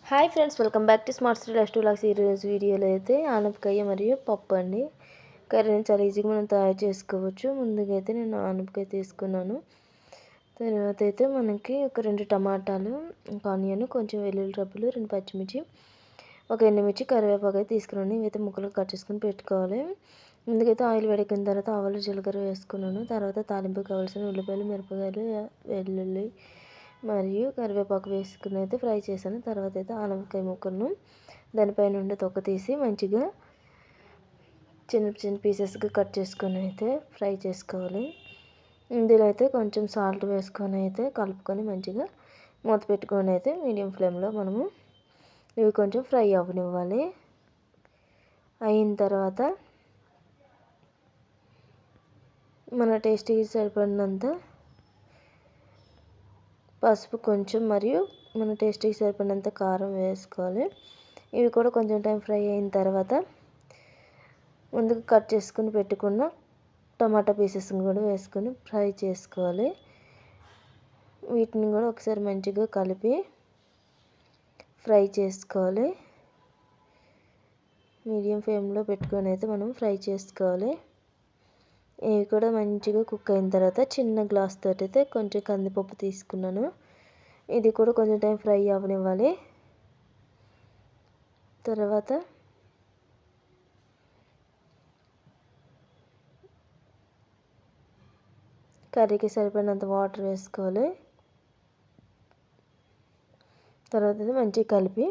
Hi friends, welcome back to smart city life style vlogs. ఈరోజు వీడియోలో అయితే ఆనపకాయ మరియు పప్పు అండి కర్రీని చాలా ఈజీగా మనం తయారు చేసుకోవచ్చు. ముందుగా అయితే నేను ఆనపకాయ తీసుకున్నాను. తర్వాత అయితే మనకి ఒక 2 టమాటాలు, ఒక ఆనియన్, కొంచెం వెల్లుల్లి రబ్బలు, 2 పచ్చిమిర్చి, ఒక ఎండుమిర్చి, కరివేపాకు అయితే తీసుకున్నాను. ఇవైతే ముక్కలు కట్ చేసుకుని పెట్టుకోవాలి. ముందుకైతే ఆయిల్ వేడెక్కిన తర్వాత ఆవాలు, జీలకర్ర వేసుకున్నాను. తర్వాత తాలింపు కావాల్సిన ఉల్లిపాయలు, మిరపకాయలు, వెల్లుల్లి మరియు కరివేపాకు వేసుకుని అయితే ఫ్రై చేశాను. తర్వాత అయితే ఆనపకాయ ముక్కలను దానిపైన ఉండే తొక్క తీసి మంచిగా చిన్న చిన్న పీసెస్గా కట్ చేసుకొని అయితే ఫ్రై చేసుకోవాలి. ఇందులో అయితే కొంచెం సాల్ట్ వేసుకొని అయితే కలుపుకొని మంచిగా మూత పెట్టుకొని అయితే మీడియం ఫ్లేమ్లో మనము ఇవి కొంచెం ఫ్రై అవ్వనివ్వాలి. అయిన తర్వాత మన టేస్ట్కి సరిపడినంత పసుపు కొంచెం మరియు మన టేస్ట్కి సరిపడినంత కారం వేసుకోవాలి. ఇవి కూడా కొంచెం టైం ఫ్రై అయిన తర్వాత ముందుకు కట్ చేసుకుని పెట్టుకున్న టమాటా పీసెస్ని కూడా వేసుకొని ఫ్రై చేసుకోవాలి. వీటిని కూడా ఒకసారి మంచిగా కలిపి ఫ్రై చేసుకోవాలి. మీడియం ఫ్లేమ్లో పెట్టుకొని అయితే మనం ఫ్రై చేసుకోవాలి. ఇవి కూడా మంచిగా కుక్ అయిన తర్వాత చిన్న గ్లాస్ తోటి అయితే కొంచెం కందిపప్పు తీసుకున్నాను. ఇది కూడా కొంచెం టైం ఫ్రై అవ్వనివ్వాలి. తర్వాత కర్రీకి సరిపడినంత వాటర్ వేసుకోవాలి. తర్వాత మంచిగా కలిపి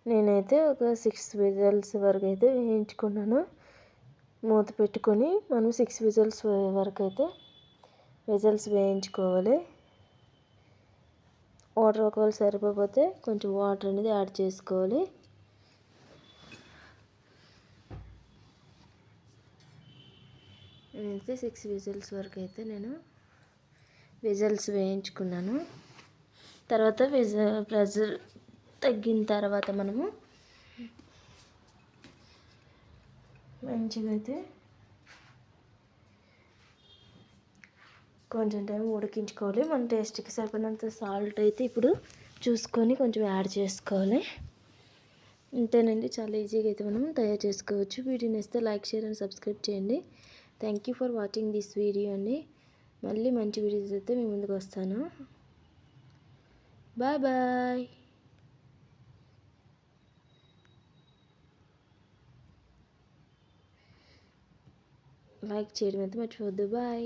నేనైతే ఒక 6 విజిల్స్ వరకు అయితే వేయించుకున్నాను. మూత పెట్టుకొని మనం 6 విజిల్స్ వరకు అయితే వేయించుకోవాలి. వాటర్ ఒకవేళ సరిపోతే కొంచెం వాటర్ అనేది యాడ్ చేసుకోవాలి. నేనైతే 6 విజిల్స్ వరకు అయితే విజిల్స్ వేయించుకున్నాను. తర్వాత ప్రెజర్ తగ్గిన తర్వాత మనము మంచిగా అయితే కొంచెం టైం ఉడికించుకోవాలి. మన టేస్ట్కి సరిపడినంత సాల్ట్ అయితే ఇప్పుడు చూసుకొని కొంచెం యాడ్ చేసుకోవాలి. ఇంతేనండి, చాలా ఈజీగా అయితే మనం తయారు చేసుకోవచ్చు. వీడియో నచ్చితే లైక్, షేర్ అండ్ సబ్స్క్రైబ్ చేయండి. Thank you for watching this video అండి. మళ్ళీ మంచి వీడియోస్ అయితే మీ ముందుకు వస్తాను. Bye bye. లైక్ చేయడం అయితే మర్చిపోవద్దు. బాయ్.